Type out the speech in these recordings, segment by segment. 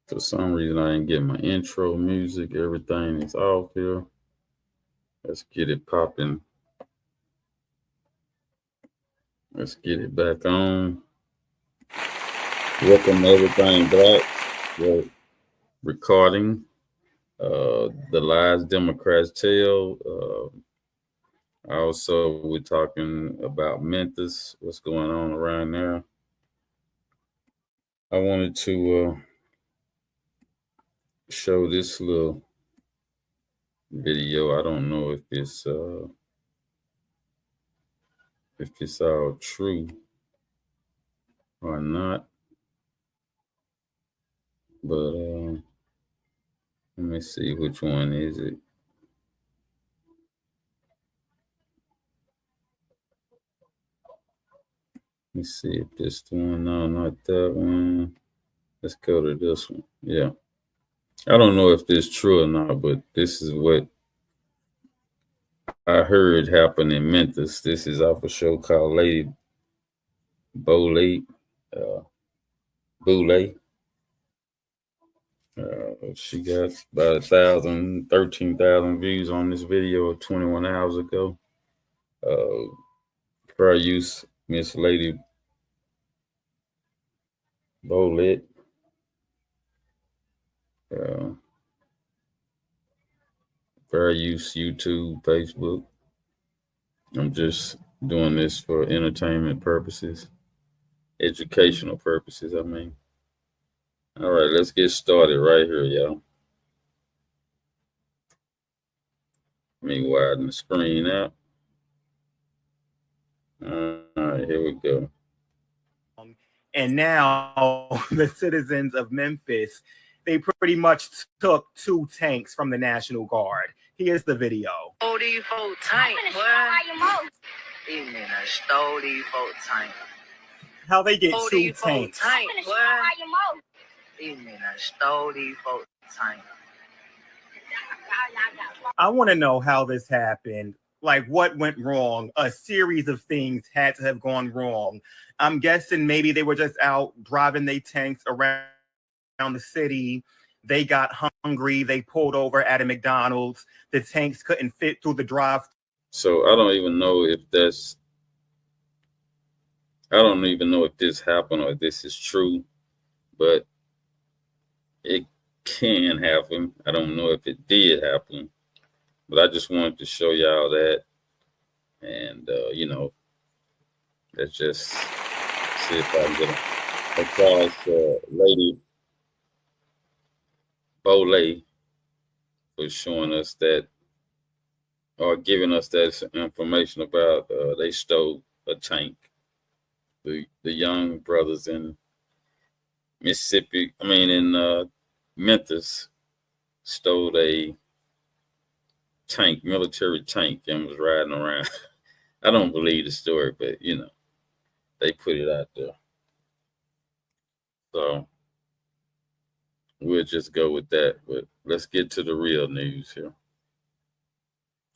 For some reason, I didn't get my intro music. Everything is off here. Let's get it popping. Let's get it back on. Welcome everything black. We're recording the lies Democrats tell. Also, we're talking about Memphis, what's going on around there. I wanted to show this little video. I don't know if it's all true or not, but let me see, which one is it? Let me see if this one. No, not that one. Let's go to this one. Yeah. I don't know if this is true or not, but this is what I heard happened in Memphis. This is off a show called Lady Boule. Boule. She got about 13,000 views on this video 21 hours ago. Fair use, Miss Lady Boulette. Fair use, YouTube, Facebook. I'm just doing this for entertainment purposes, educational purposes, I mean. All right, let's get started right here, y'all. Let me widen the screen out. All right, here we go. And now the citizens of Memphis, they pretty much took 2 tanks from the National Guard. Here's the video. Stole these folk tanks, boy. These niggas stole these folk tanks. How they get 2 tanks? Boy. These niggas stole these folk tanks. I want to know how this happened. Like, what went wrong? A series of things had to have gone wrong. I'm guessing maybe they were just out driving their tanks around the city. They got hungry. They pulled over at a McDonald's. The tanks couldn't fit through the drive. So I don't even know if this happened or if this is true, but it can happen. I don't know if it did happen, but I just wanted to show y'all that. And, let's just see if I can get it. Because Lady Boule was showing us that, or giving us that information about they stole a tank. The young brothers in Memphis stole a tank, military tank, and was riding around. I don't believe the story, but they put it out there. So we'll just go with that. But let's get to the real news here.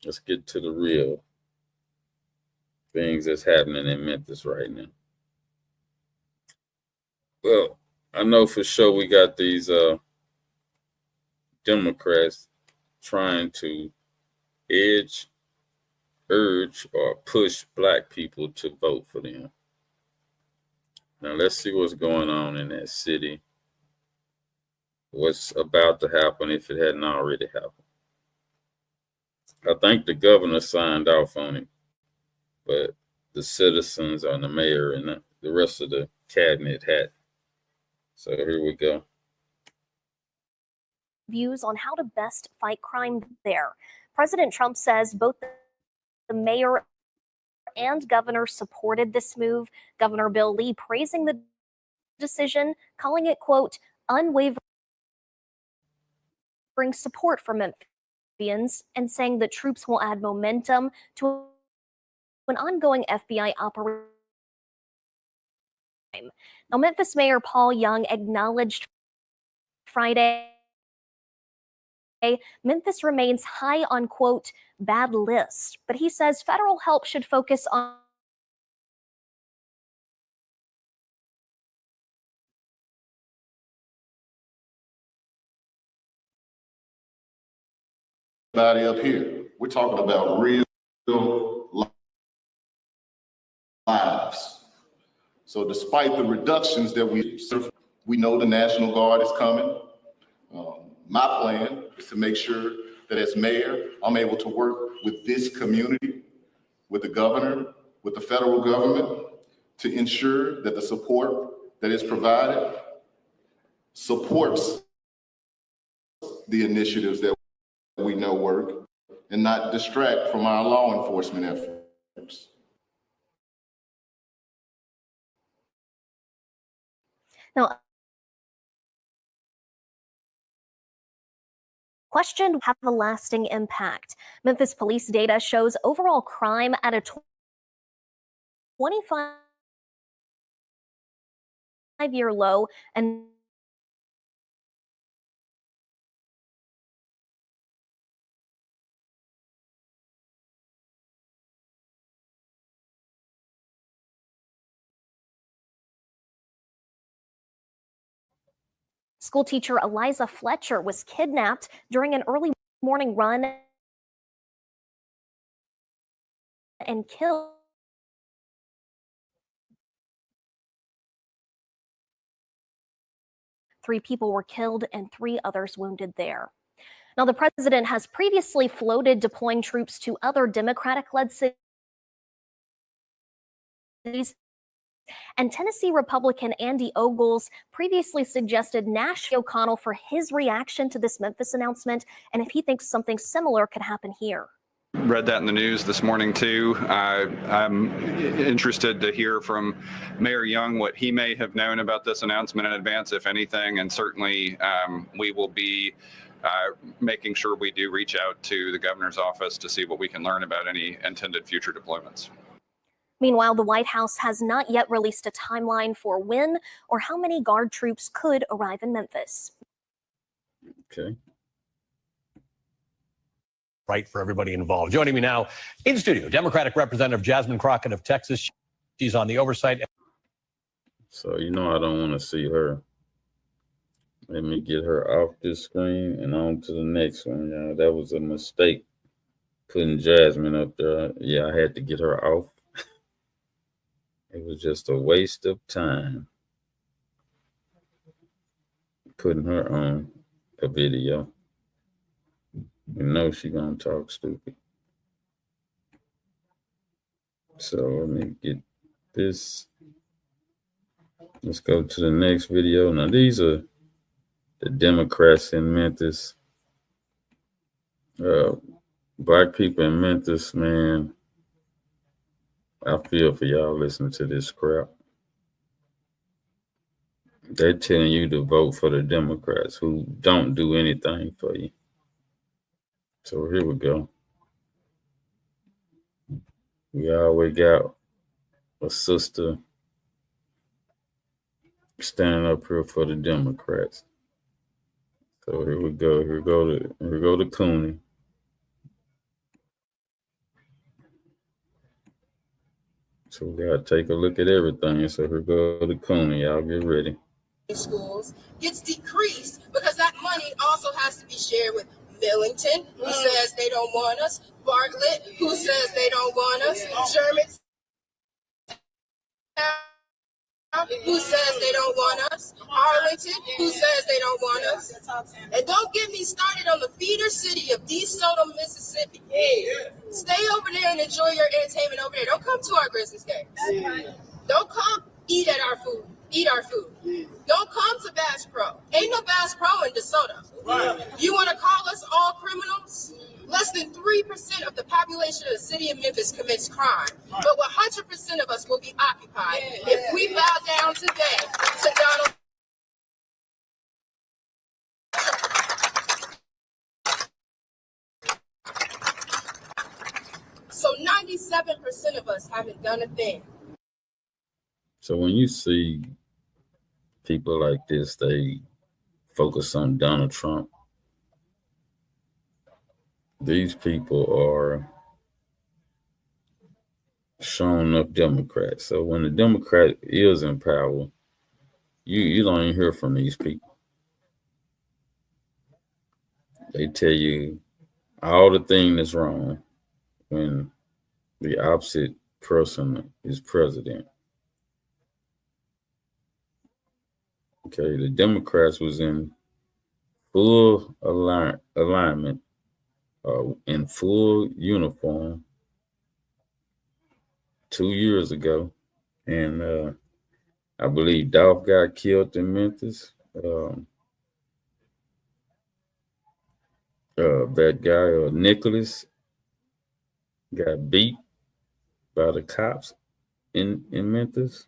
Let's get to the real things that's happening in Memphis right now. Well, I know for sure we got these Democrats trying to urge or push black people to vote for them. Now let's see what's going on in that city. What's about to happen if it hadn't already happened. I think the governor signed off on it, but the citizens and the mayor and the rest of the cabinet had. So here we go. Views on how to best fight crime there. President Trump says both the mayor and governor supported this move. Governor Bill Lee praising the decision, calling it, quote, unwavering support for Memphians, and saying that troops will add momentum to an ongoing FBI operation. Now, Memphis Mayor Paul Young acknowledged Friday Memphis remains high on, quote, bad list, but he says federal help should focus on up here. We're talking about real lives. So despite the reductions that we know the National Guard is coming. My plan is to make sure that as mayor, I'm able to work with this community, with the governor, with the federal government, to ensure that the support that is provided supports the initiatives that we know work and not distract from our law enforcement efforts. now. Question have a lasting impact. Memphis police data shows overall crime at a 25-year low, and school teacher Eliza Fletcher was kidnapped during an early morning run and killed. Three people were killed and 3 others wounded there. Now, the president has previously floated deploying troops to other Democratic-led cities, and Tennessee Republican Andy Ogles previously suggested Nash O'Connell for his reaction to this Memphis announcement and if he thinks something similar could happen here. Read that in the news this morning too. I'm interested to hear from Mayor Young what he may have known about this announcement in advance, if anything, and certainly we will be making sure we do reach out to the governor's office to see what we can learn about any intended future deployments. Meanwhile, the White House has not yet released a timeline for when or how many Guard troops could arrive in Memphis. Okay. Right for everybody involved. Joining me now in studio, Democratic Representative Jasmine Crockett of Texas. She's on the oversight. So, I don't want to see her. Let me get her off this screen and on to the next one. That was a mistake putting Jasmine up there. Yeah, I had to get her off. It was just a waste of time putting her on a video. She gonna talk stupid. So let me get this. Let's go to the next video. Now these are the Democrats in Memphis. Black people in Memphis, man. I feel for y'all listening to this crap. They're telling you to vote for the Democrats who don't do anything for you. So here we go. We always got a sister standing up here for the Democrats. So here we go. Here go to Cooney. So we gotta take a look at everything. So here go to Cooney. Y'all get ready. Schools gets decreased because that money also has to be shared with Millington, who says they don't want us, Bartlett, who says they don't want us, Sherman, who says they don't want us, Arlington, who says they don't want us. And don't get me started on the feeder city of DeSoto, Mississippi. Stay over there and enjoy your entertainment over there. Don't come to our Christmas games. Don't come eat our food. Don't come to Bass Pro. Ain't no Bass Pro in DeSoto. You want to call us all criminals? Less than 3% of the population of the city of Memphis commits crime, but 100% of us will be occupied if we bow down today to Donald. So 97% of us haven't done a thing. So when you see people like this, they focus on Donald Trump. These people are shown up Democrats. So when the Democrat is in power, you don't even hear from these people. They tell you all the thing that's wrong when the opposite person is president. Okay, the Democrats was in full alignment, in full uniform 2 years ago, and I believe Dolph got killed in Memphis. That guy Nicholas got beat by the cops in Memphis.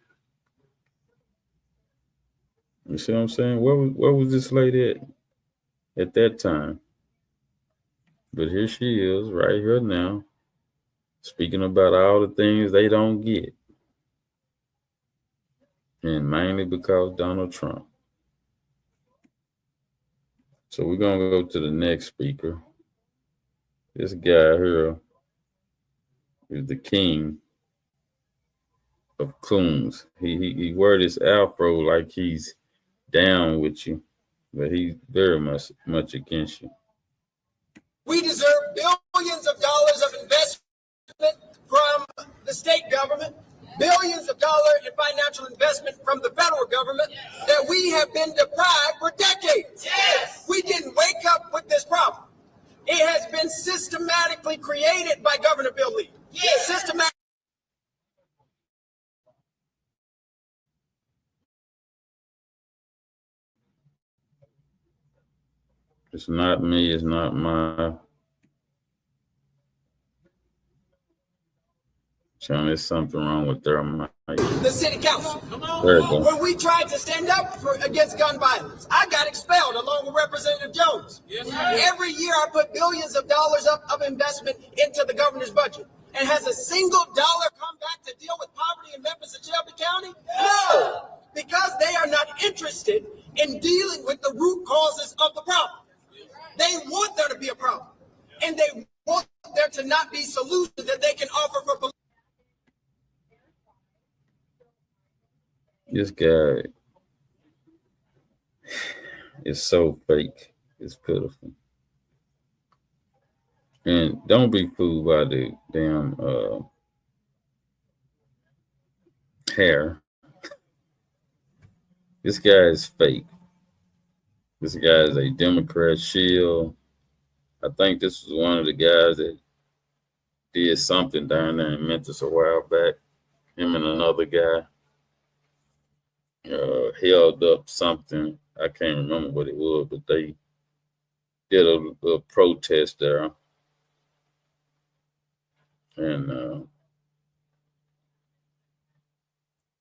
You see what I'm saying? Where was this lady at that time? But here she is, right here now, speaking about all the things they don't get, and mainly because Donald Trump. So we're gonna go to the next speaker. This guy here is the king of coons. He wear this afro like he's down with you, but he's very much against you. We deserve billions of dollars of investment from the state government, billions of dollars in financial investment from the federal government that we have been deprived for decades. Yes. We didn't wake up with this problem. It has been systematically created by Governor Bill Lee. Yes. It's not me. It's not my channel. There's something wrong with their mic. The city council. There you go. When we tried to stand up against gun violence, I got expelled along with Representative Jones. Yes, every year I put billions of dollars of investment into the governor's budget. And has a single dollar come back to deal with poverty in Memphis and Shelby County? No, because they are not interested in dealing with the root causes of the problem. They want there to be a problem, and they want there to not be solutions that they can offer for. This guy is so fake. It's pitiful. And don't be fooled by the damn hair. This guy is fake. This guy is a Democrat shield. I think this was one of the guys that did something down there in Memphis a while back. Him and another guy held up something. I can't remember what it was, but they did a protest there. And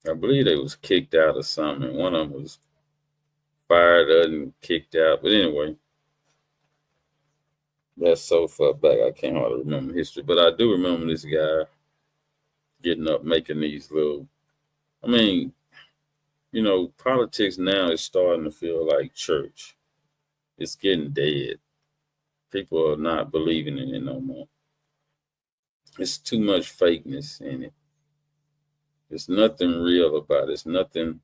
I believe they was kicked out or something. One of them was fired and kicked out. But anyway, that's so far back I can't hardly remember history. But I do remember this guy getting up, making these little. I mean, you know, politics now is starting to feel like church. It's getting dead. People are not believing in it no more. It's too much fakeness in it. There's nothing real about it. It's nothing.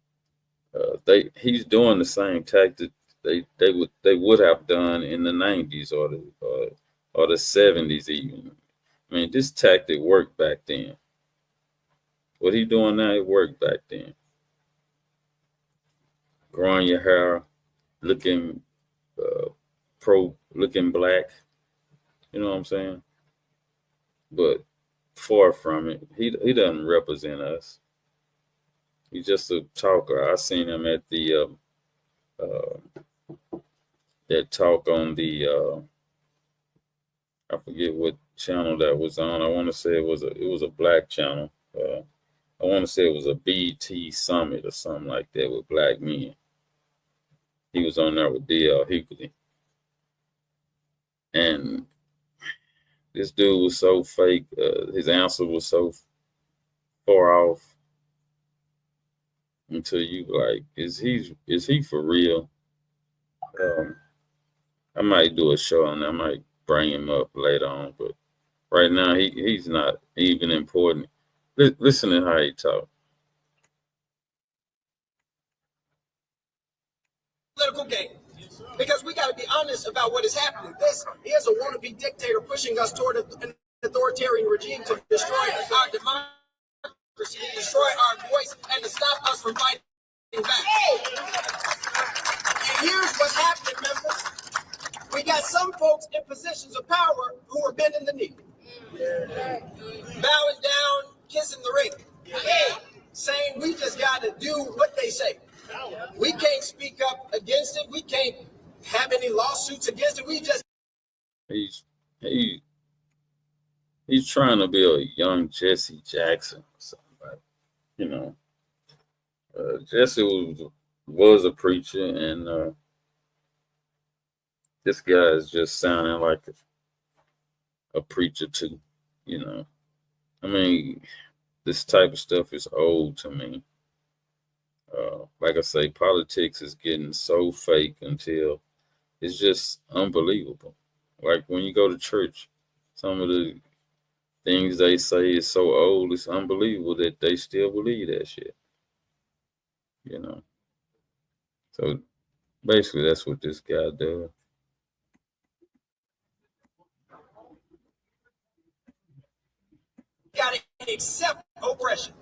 He's doing the same tactic they would have done in the 90s or the 70s even. I mean, this tactic worked back then. What he doing now, it worked back then. Growing your hair, looking looking black. You know what I'm saying? But far from it. He doesn't represent us. He's just a talker. I seen him at the that talk on the I forget what channel that was on. I want to say it was a black channel. I want to say it was a BT Summit or something like that with black men. He was on there with D.L. Hughley. And this dude was so fake. His answer was so far off until you like, is he for real? I might do a show on that. I might bring him up later on, but right now he's not even important. Listen to how he talk. Political game. Because we got to be honest about what is happening. This is a wannabe dictator pushing us toward an authoritarian regime to destroy our democracy, destroy our voice, and to stop us from fighting back. And here's what's happening, members. We got some folks in positions of power who are bending the knee, bowing down, kissing the ring, saying we just got to do what they say. We can't speak up against it. We can't have any lawsuits against it. We just he's trying to be a young Jesse Jackson or something. You know, Jesse was a preacher, and this guy is just sounding like a preacher too. You know, I mean, this type of stuff is old to me. Like I say, politics is getting so fake until it's just unbelievable. Like when you go to church, some of the things they say is so old, it's unbelievable that they still believe that shit. You know. So basically that's what this guy does. got to accept oppression.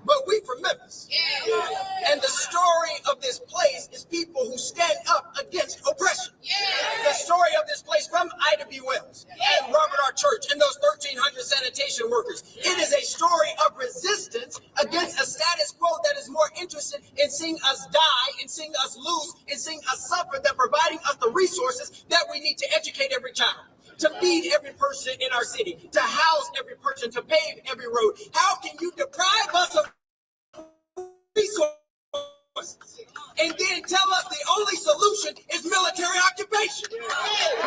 But we from Memphis. And the story of this place is people who stand up against oppression. The story of this place from Ida B. Wells and Robert R. Church and those 1,300 sanitation workers. It is a story of resistance against a status quo that is more interested in seeing us die, in seeing us lose, in seeing us suffer, than providing us the resources that we need to educate every child, to feed every person in our city, to house every person, to pave every road. How can you deprive us of resources and then tell us the only solution is military occupation?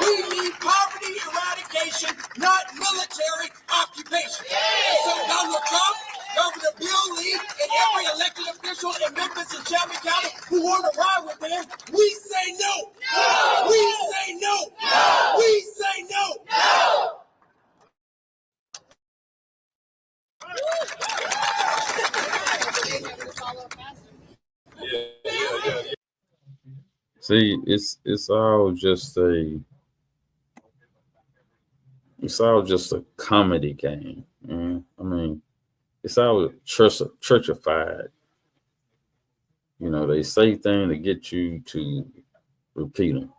We need poverty eradication, not military occupation. So Donald Trump, Governor Bill Lee, and every elected official in Memphis and Shelby County who want to ride with them, we say no. We say no. We say no. See, it's all just a comedy game. Man. I mean, it's all churchified. You know, they say things to get you to repeat them.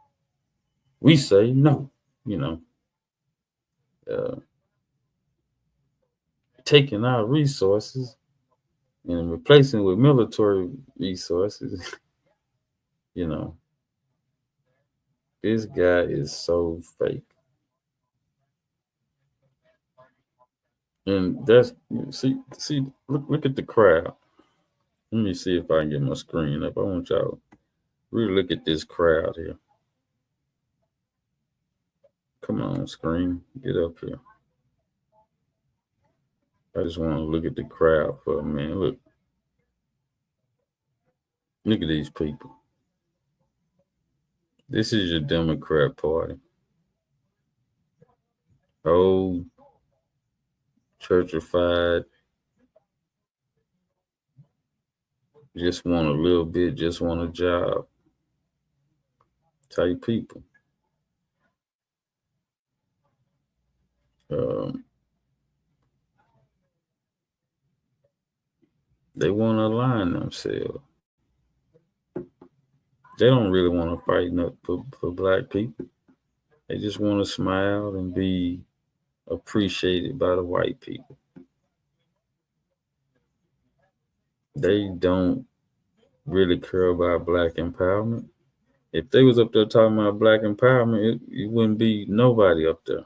We say no. You know, taking our resources and replacing with military resources. You know, this guy is so fake. And that's see, look at the crowd. Let me see if I can get my screen up. I want y'all to really look at this crowd here. Come on, screen, get up here. I just want to look at the crowd for a minute. Look at these people. This is your Democrat Party. Old, churchified, just want a little bit, just want a job type people. They want to align themselves. They don't really want to fight for black people. They just want to smile and be appreciated by the white people. They don't really care about black empowerment. If they was up there talking about black empowerment, it wouldn't be nobody up there.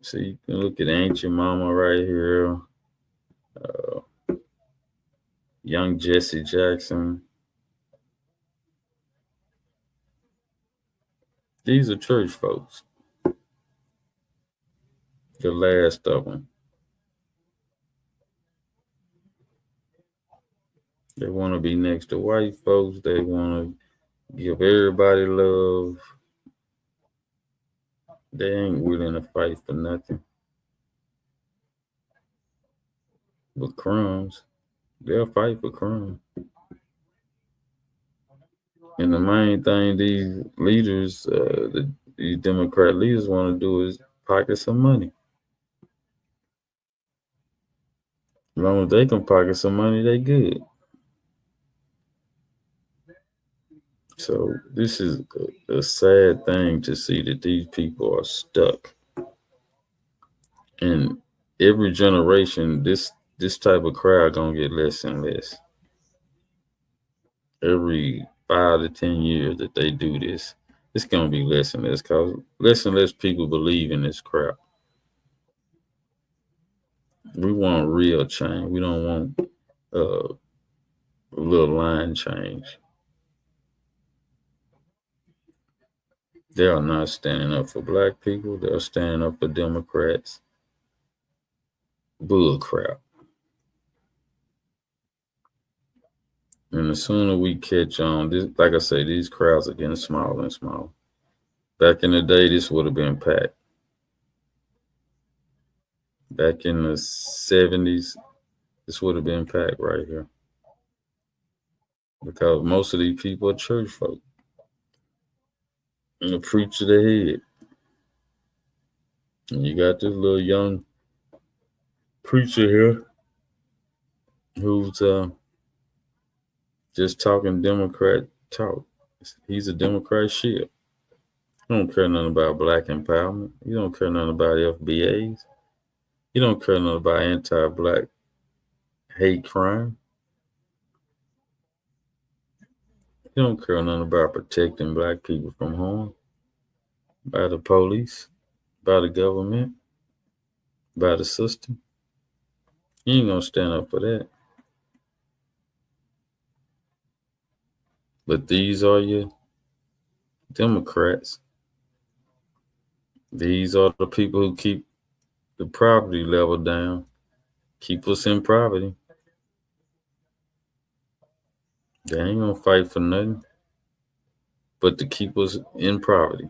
So you can look at Ancient Mama right here, young Jesse Jackson. These are church folks. The last of them. They want to be next to white folks. They want to give everybody love. They ain't willing to fight for nothing but crumbs. They'll fight for crumbs. And the main thing these leaders, these Democrat leaders want to do is pocket some money. As long as they can pocket some money, they good. So this is a sad thing to see that these people are stuck. And every generation, this type of crowd gonna get less and less. Every 5 to 10 years that they do this, it's gonna be less and less because less and less people believe in this crowd. We want real change. We don't want a little line change. They are not standing up for black people. They're standing up for Democrats. Bull crap. And the sooner we catch on, this, like I say, these crowds are getting smaller and smaller. Back in the day, this would have been packed. Back in the 70s, this would have been packed right here. Because most of these people are church folk. And the preacher the head. And you got this little young preacher here who's just talking Democrat talk. He's a Democrat shit. He don't care nothing about black empowerment. He don't care nothing about FBAs. He don't care nothing about anti-black hate crime. He don't care nothing about protecting black people from harm by the police, by the government, by the system. He ain't gonna stand up for that. But these are your Democrats. These are the people who keep the poverty level down, keep us in poverty. They ain't gonna fight for nothing but to keep us in poverty.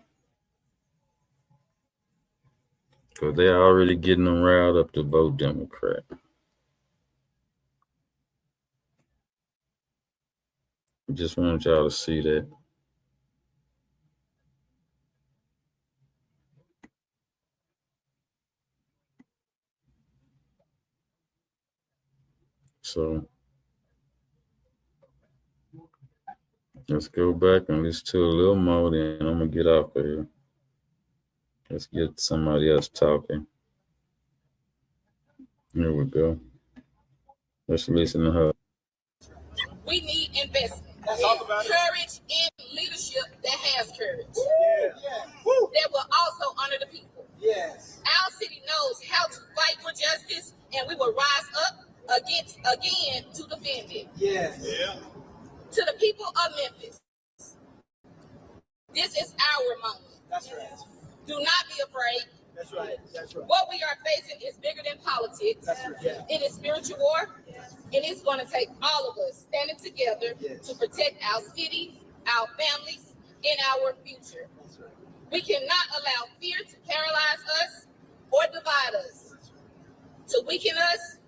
Because they're already getting them riled up to vote Democrat. Just want y'all to see that. So let's go back and listen to a little more, then I'm gonna get off of here. Let's get somebody else talking. Here we go. Let's listen to her. We need investment. Courage in leadership that has courage. That will also honor the people. Our city knows how to fight for justice, and we will rise up again to defend it. To the people of Memphis, this is our moment. That's right. Do not be afraid. That's right. That's right. What we are facing is bigger than politics. That's right. Yeah. It is spiritual war, and it's going to take all of us standing together to protect our city, our families, and our future. That's right. We cannot allow fear to paralyze us or divide us, to weaken us,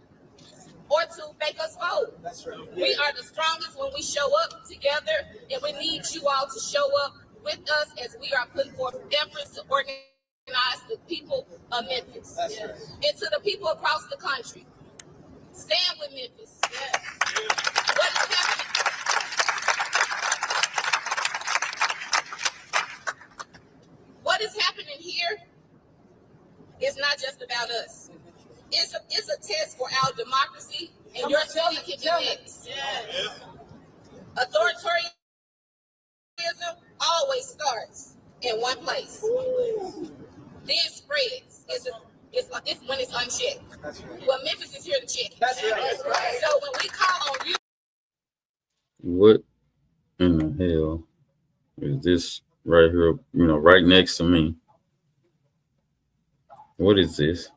or to make us fold. That's right. We are the strongest when we show up together, and we need you all to show up with us as we are putting forth efforts to organize the people of Memphis. That's right. And to the people across the country, stand with Memphis. What is happening? What is happening here is not just about us. It's a test for our democracy, and your city can be next. Authoritarianism always starts in one place, then spreads. It's when it's unchecked. Well, Memphis is here to check. That's right. So when we call on you, What in the hell is this right here? You know, right next to me. What is this?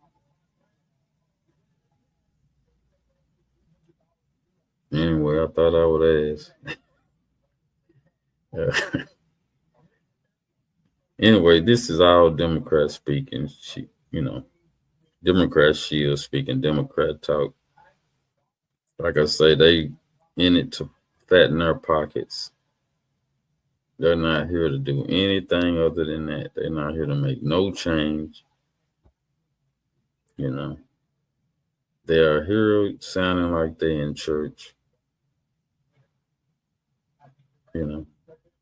Anyway, I thought I would ask. Anyway, this is all Democrats speaking. Democrat shield speaking Democrat talk. Like I say, they in it to fatten their pockets. They're not here to do anything other than that. They're not here to make no change. They are here sounding like they in church.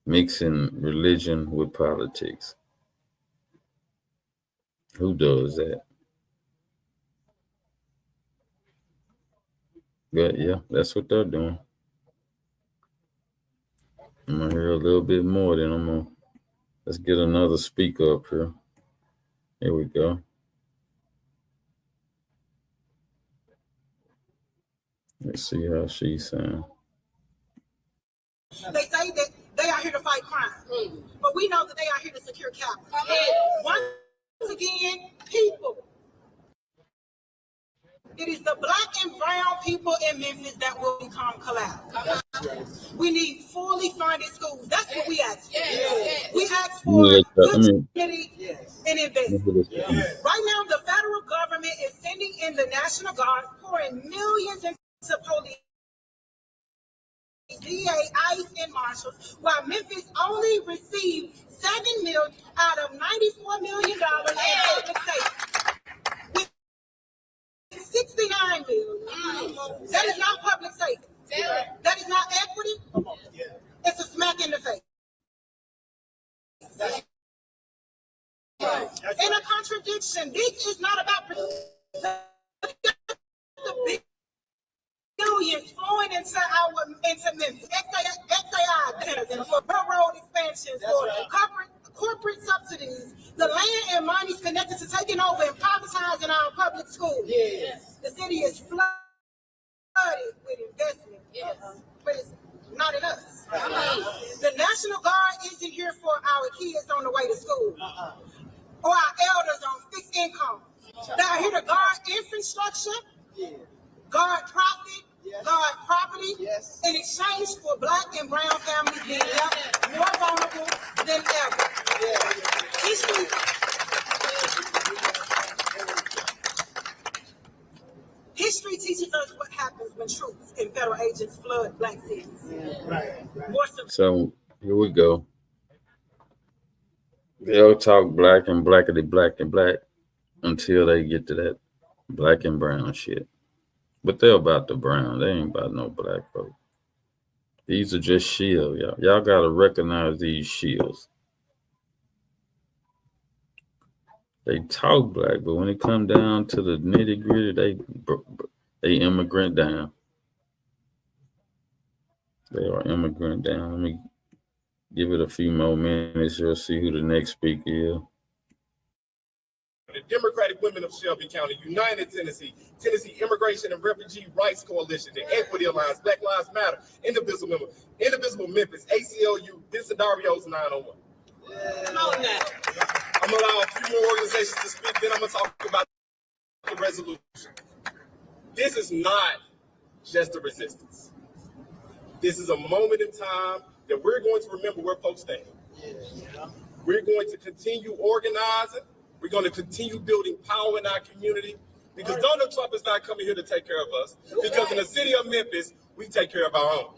Mixing religion with politics. Who does that? But yeah, that's what they're doing. I'm gonna hear a little bit more, then let's get another speaker up here. Here we go. Let's see how she sounds. They say that they are here to fight crime, but we know that they are here to secure capital. Once again, people. It is the black and brown people in Memphis that will become collapsed. We need fully funded schools. That's what we ask for. We ask for good community and investment. Right now, the federal government is sending in the National Guard, pouring millions into police, DA, ICE, and marshals, while Memphis only received $7 million out of $94 million in public safety. 69 million. That is not public safety. That is not equity. It's a smack in the face. In a contradiction, this is not about the billions flowing into Memphis. XAI for railroad expansions, for corporate subsidies, the land and monies connected to taking over and privatizing our public schools. The city is flooded with investment, but it's not in us. The National Guard isn't here for our kids on the way to school or our elders on fixed income. They are here to guard infrastructure, guard profit, guard property, in exchange for black and brown families being left more vulnerable than ever. History teaches us what happens when troops and federal agents flood black cities. So here we go. They'll talk black and blackity black and black until they get to that black and brown shit. But they're about the brown. They ain't about no black folk. These are just shields, y'all. Y'all gotta recognize these shields. They talk black, but when it come down to the nitty gritty, they immigrant down. They are immigrant down. Let me give it a few more minutes. You'll see who the next speaker is. The Democratic Women of Shelby County, United Tennessee, Tennessee Immigration and Refugee Rights Coalition, the Equity Alliance, Black Lives Matter, Indivisible Memphis, ACLU, Disadarios 901. I'm going to allow a few more organizations to speak, then I'm going to talk about the resolution. This is not just a resistance. This is a moment in time that we're going to remember where folks stand. We're going to continue organizing. We're going to continue building power in our community because Donald Trump is not coming here to take care of us. Because in the city of Memphis, we take care of our own.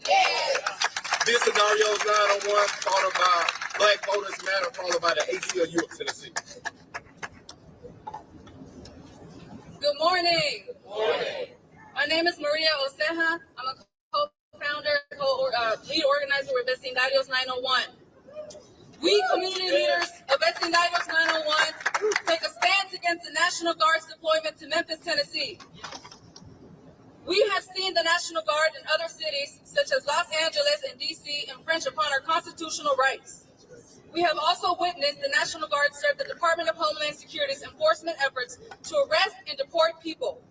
This scenario is 901, followed by Black Voters Matter, followed by the ACLU of Tennessee. Good morning. Good morning. My name is Maria Oseja. I'm a co-founder, lead organizer with Vecindarios 901. We community leaders of Vecindarios 901 take a stance against the National Guard's deployment to Memphis, Tennessee. We have seen the National Guard in other cities, such as Los Angeles and D.C., infringe upon our constitutional rights. We have also witnessed the National Guard serve the Department of Homeland Security's enforcement efforts to arrest and deport people.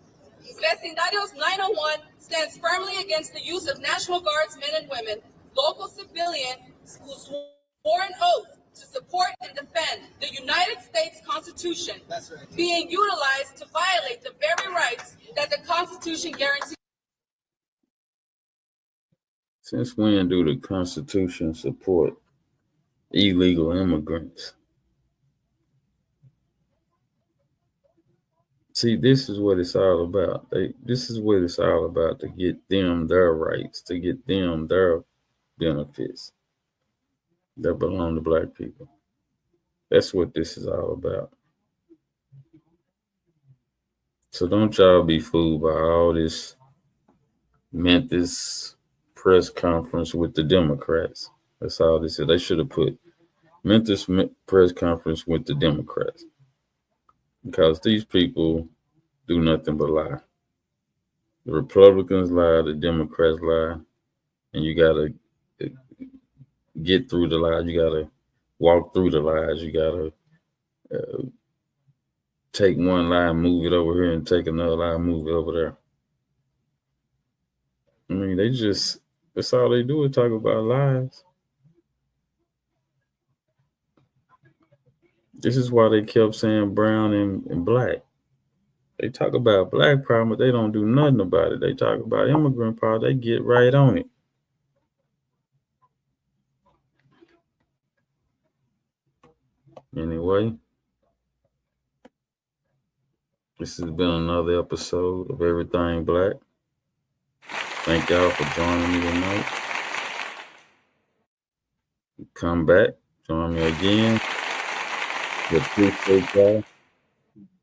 Vecindarios 901 stands firmly against the use of National Guards men and women, local civilians who swore an oath to support and defend the United States Constitution, being utilized to violate the very rights that the Constitution guarantees. Since when do the Constitution support illegal immigrants? See, this is what it's all about. This is what it's all about, to get them their rights, to get them their benefits that belong to black people. That's what this is all about. So don't y'all be fooled by all this Memphis press conference with the Democrats. That's all this is. They should have put Memphis press conference with the Democrats, because these people do nothing but lie. The Republicans lie, the Democrats lie, and you got to get through the lies. You got to walk through the lies. You got to take one lie and move it over here and take another lie and move it over there. I mean, that's all they do is talk about lies. This is why they kept saying brown and black. They talk about black problem, but they don't do nothing about it. They talk about immigrant problem, they get right on it. Anyway, this has been another episode of Everything Black. Thank y'all for joining me tonight. Come back, join me again. Appreciate y'all.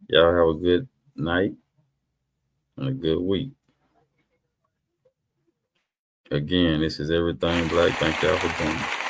Y'all have a good night and a good week. Again, this is Everything Black. Thank y'all for joining.